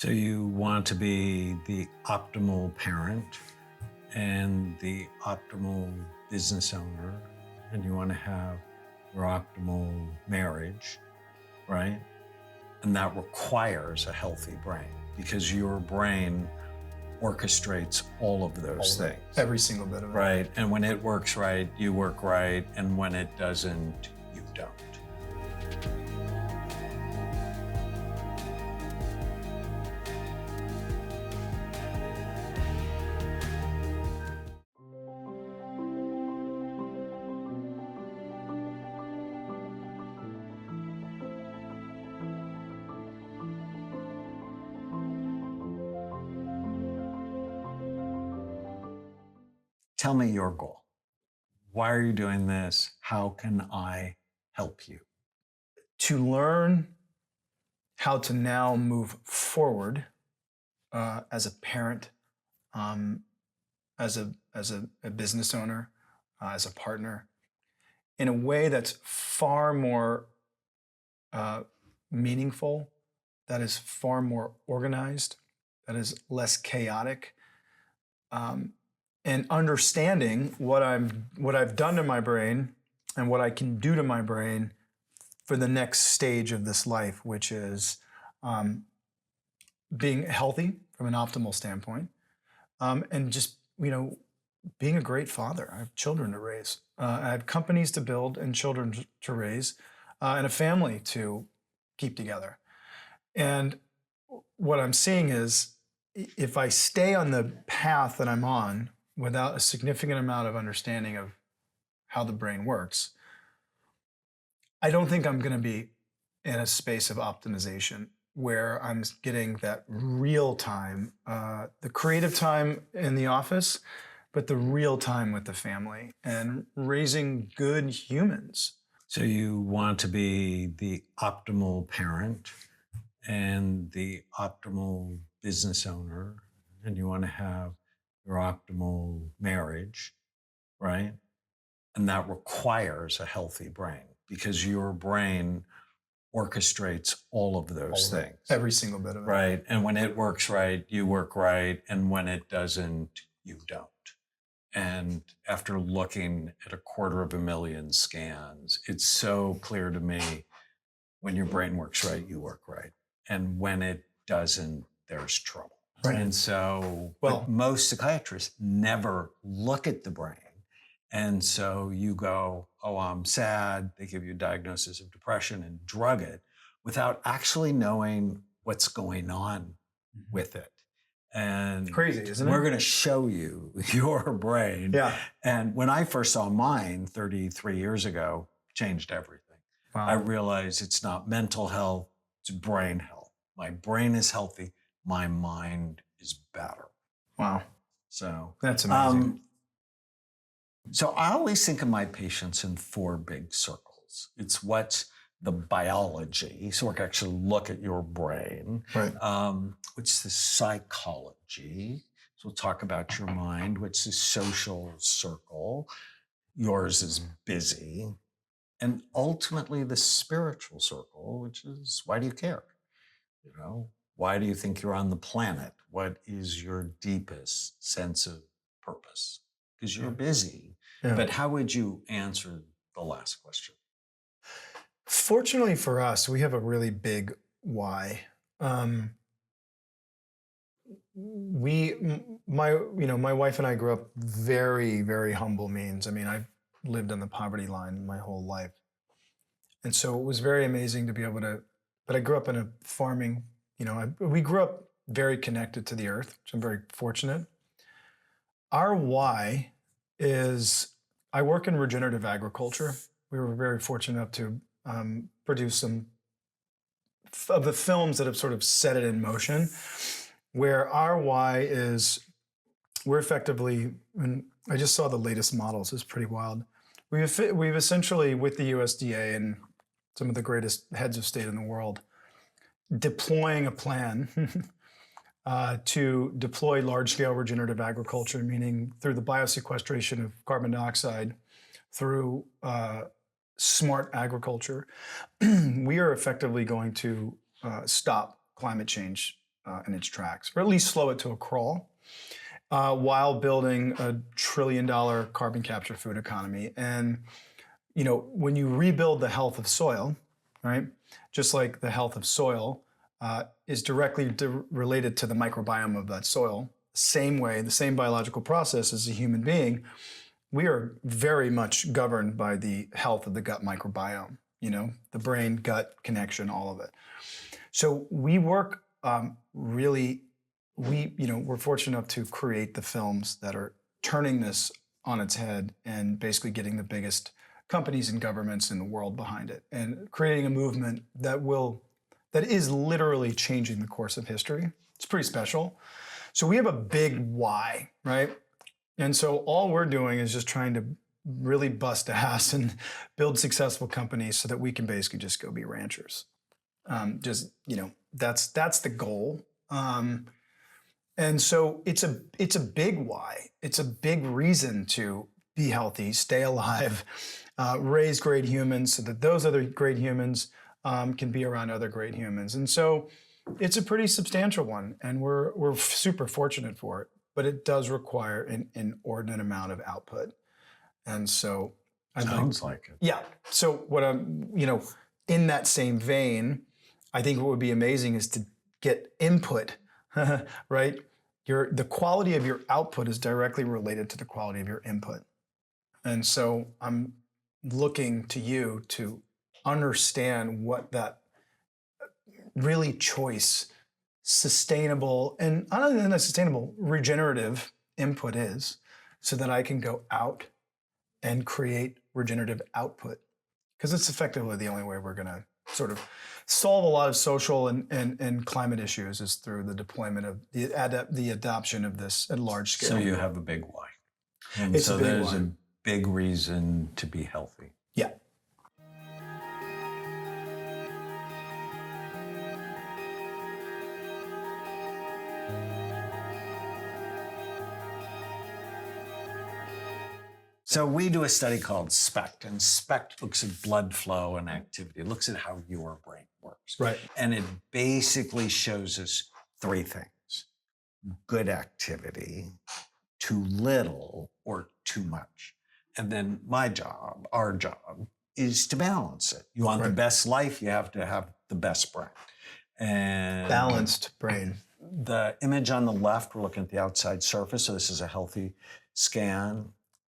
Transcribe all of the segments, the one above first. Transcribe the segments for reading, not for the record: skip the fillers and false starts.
So you want to be the optimal parent and the optimal business owner, and you want to have your optimal marriage, right? And that requires a healthy brain because your brain orchestrates all of those things. Every single bit of it. Right. And when it works right, you work right. And when it doesn't, you don't. Tell me your goal. Why are you doing this? How can I help you? To learn how to now move forward as a parent, as a business owner, as a partner, in a way that's far more meaningful, that is far more organized, that is less chaotic, and understanding what I've done to my brain and what I can do to my brain for the next stage of this life, which is being healthy from an optimal standpoint, and just being a great father. I have children to raise. I have companies to build and children to raise, and a family to keep together. And what I'm seeing is, if I stay on the path that I'm on without a significant amount of understanding of how the brain works, I don't think I'm going to be in a space of optimization where I'm getting that real time, the creative time in the office, but the real time with the family and raising good humans. So you want to be the optimal parent and the optimal business owner, and you want to have your optimal marriage, right? And that requires a healthy brain because your brain orchestrates all of those things. Every single bit of it. Right. And when it works right, you work right. And when it doesn't, you don't. And after looking at 250,000 scans, it's so clear to me, when your brain works right, you work right. And when it doesn't, there's trouble. Right. And so, but most psychiatrists never look at the brain. And so you go, oh, I'm sad. They give you a diagnosis of depression and drug it without actually knowing what's going on with it. And crazy, isn't it? We're going to show you your brain. Yeah. And when I first saw mine 33 years ago, changed everything. Wow. I realized it's not mental health, it's brain health. My brain is healthy, my mind is better. Wow. So that's amazing. So I always think of my patients in 4 big circles. It's what's the biology, so we can actually look at your brain. Right. What's the psychology? So we'll talk about your mind. What's the social circle? Yours is busy. And ultimately the spiritual circle, which is, why do you care? Why do you think you're on the planet? What is your deepest sense of purpose? Because you're busy. Yeah. But how would you answer the last question? Fortunately for us, we have a really big why. My wife and I grew up very, very humble means. I mean, I've lived on the poverty line my whole life. And so it was very amazing to be able to, but I grew up in a farming, we grew up very connected to the earth, which I'm very fortunate. Our why is, I work in regenerative agriculture. We were very fortunate enough to produce some of the films that have sort of set it in motion, where our why is, we're effectively, and I just saw the latest models, it's pretty wild. We've essentially, with the USDA and some of the greatest heads of state in the world, deploying a plan to deploy large-scale regenerative agriculture, meaning through the biosequestration of carbon dioxide, through smart agriculture, we are effectively going to stop climate change in its tracks, or at least slow it to a crawl, while building a $1 trillion carbon capture food economy. And when you rebuild the health of soil, right, just like the health of soil is directly related to the microbiome of that soil, same way, the same biological process as a human being, we are very much governed by the health of the gut microbiome, the brain-gut connection, all of it. So we work we're fortunate enough to create the films that are turning this on its head and basically getting the biggest companies and governments in the world behind it and creating a movement that is literally changing the course of history. It's pretty special. So we have a big why, right? And so all we're doing is just trying to really bust ass and build successful companies so that we can basically just go be ranchers. That's the goal. And so it's a big why. It's a big reason to be healthy, stay alive, raise great humans so that those other great humans can be around other great humans. And so it's a pretty substantial one, and we're super fortunate for it, but it does require an inordinate amount of output. And so Sounds like it. Yeah. So what in that same vein, I think what would be amazing is to get input, right? The quality of your output is directly related to the quality of your input. And so I'm looking to you to understand what that really choice, sustainable, and other than that sustainable, regenerative input is, so that I can go out and create regenerative output. Because it's effectively the only way we're going to sort of solve a lot of social and climate issues is through the deployment of the adoption of this at large scale. So you have a big why. And It's so a big there's why. a big reason to be healthy. Yeah. So we do a study called SPECT, and SPECT looks at blood flow and activity. It looks at how your brain works. Right. And it basically shows us three things: good activity, too little, or too much. And then our job, is to balance it. You want the best life, you have to have the best brain. And Balanced brain. the image on the left, we're looking at the outside surface. So this is a healthy scan.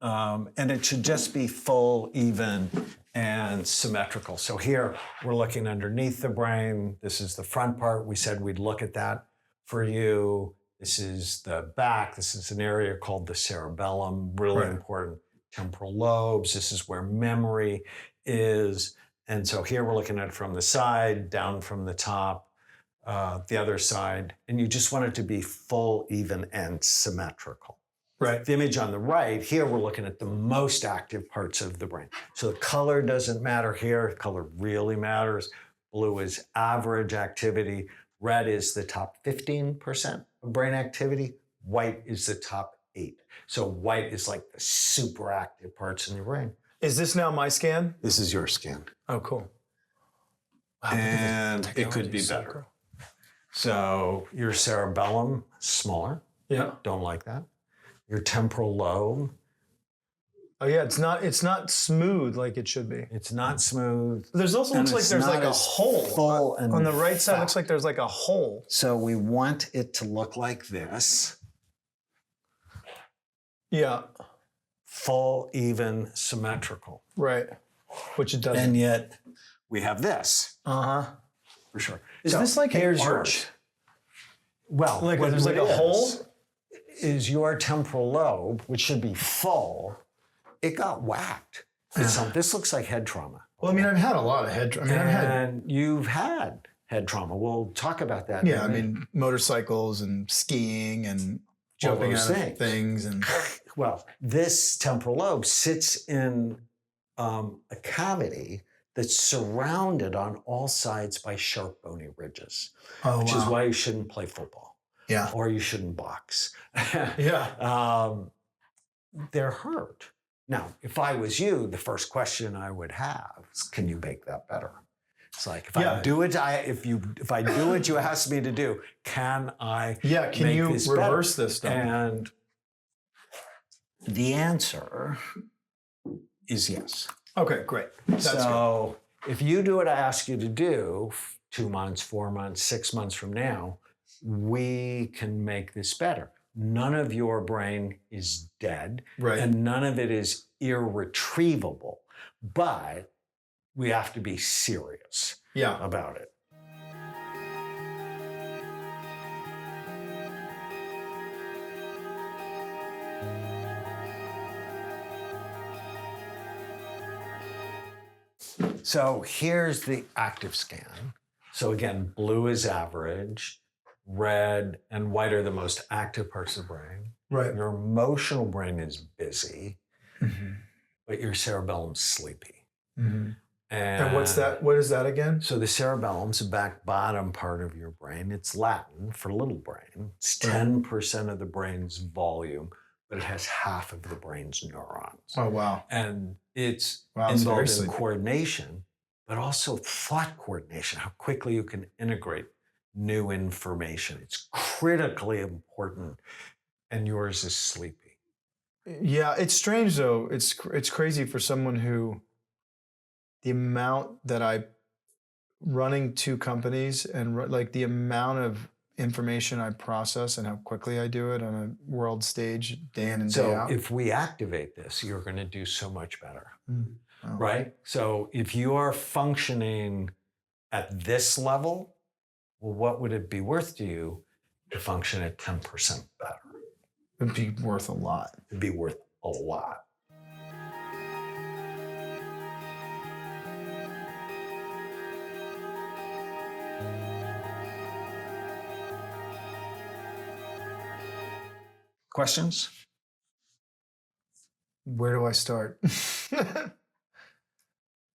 And it should just be full, even, and symmetrical. So here we're looking underneath the brain. This is the front part. We said we'd look at that for you. This is the back. This is an area called the cerebellum, really important. Temporal lobes. This is where memory is. And so here we're looking at it from the side, down from the top, the other side. And you just want it to be full, even, and symmetrical. Right. The image on the right, here we're looking at the most active parts of the brain. So the color doesn't matter here. Color really matters. Blue is average activity. Red is the top 15% of brain activity. White is the top 8. So white is like the super active parts in your brain. Is this now my scan? This is your scan. Oh, cool. Wow, And it could be so better. cool. So your cerebellum, smaller. Yeah. Don't like that. Your temporal lobe. Oh yeah, it's not smooth like it should be. It's not smooth. There's also And looks like it's there's not like a as hole full and on the right side. fat. Looks like there's like a hole. So we want it to look like this. Yeah. Full, even, symmetrical. Right. Which it doesn't. And yet we have this. Uh-huh. For sure. Is So this like an here's arch? yours. Well, Like what there's like it a hole? is your temporal lobe, which should be full. It got whacked. This looks like head trauma. Well, I mean, I've had a lot of head. I mean, I've had. And you've had head trauma. We'll talk about that. Yeah, I mean, motorcycles and skiing and jumping those out of things and. Well, this temporal lobe sits in a cavity that's surrounded on all sides by sharp bony ridges, which is why you shouldn't play football. Yeah. Or you shouldn't box. Yeah. They're hurt. Now, if I was you, the first question I would have is, can you make that better? It's like if I do it, if I do what you ask me to do, can I? Yeah, can make you this reverse better? this stuff? And the answer is yes. Okay, great. That's so if you do what I ask you to do, 2 months, 4 months, 6 months from now, we can make this better. None of your brain is dead, Right. and none of it is irretrievable, but we have to be serious about it. So here's the active scan. So again, blue is average, red and white are the most active parts of the brain. Right. Your emotional brain is busy, but your cerebellum's sleepy. And what's that? What is that again? So the cerebellum's the back bottom part of your brain. It's Latin for little brain. It's 10% of the brain's volume, but it has half of the brain's neurons. Oh, wow. And it's it's involved very in coordination, but also thought coordination, how quickly you can integrate new information. It's critically important, and yours is sleepy. Yeah, it's strange though. It's crazy for someone who, the amount that I, running 2 companies and like the amount of information I process and how quickly I do it on a world stage day in and day out. So if we activate this, you're going to do so much better, Oh. right? So if you are functioning at this level, well, what would it be worth to you to function at 10% better? It'd be worth a lot. It'd be worth a lot. Questions? Where do I start?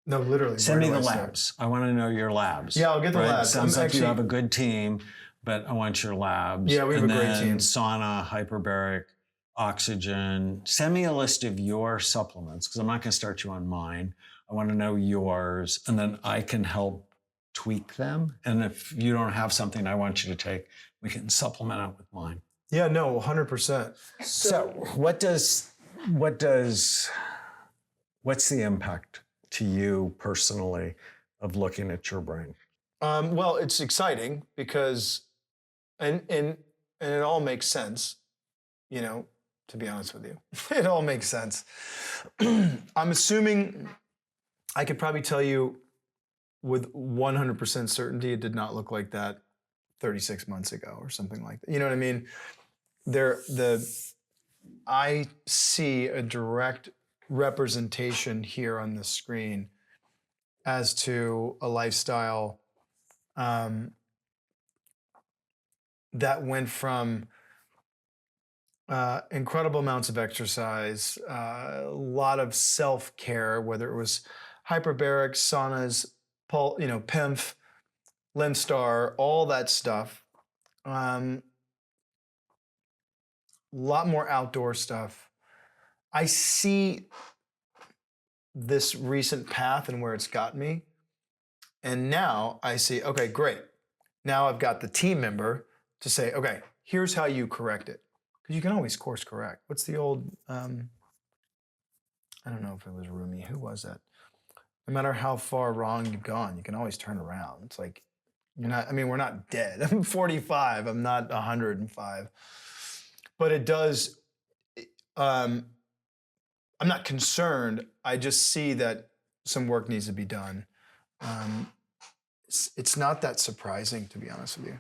No, literally. Send me where the do I start? labs. I want to know your labs. Yeah, I'll get the labs. Sounds I'm like you have a good team, but I want your labs. Yeah, we have a great team. Sauna, hyperbaric, oxygen. Send me a list of your supplements because I'm not going to start you on mine. I want to know yours, and then I can help tweak them. And if you don't have something I want you to take, we can supplement it with mine. Yeah, no, 100%. So what's the impact to you personally of looking at your brain? Well, it's exciting because, and it all makes sense, you know, to be honest with you. It all makes sense. I'm assuming I could probably tell you with 100% certainty it did not look like that 36 months ago or something like that. You know what I mean? I see a direct representation here on the screen as to a lifestyle that went from incredible amounts of exercise, a lot of self-care, whether it was hyperbaric, saunas, PIMF, Limstar, all that stuff. A lot more outdoor stuff. I see this recent path and where it's got me. And now I see, okay, great. Now I've got the team member to say, okay, here's how you correct it. Because you can always course correct. What's the old, I don't know if it was Rumi. Who was that? No matter how far wrong you've gone, you can always turn around. It's like, we're not dead. I'm 45. I'm not 105. But it does, I'm not concerned. I just see that some work needs to be done. It's not that surprising, to be honest with you.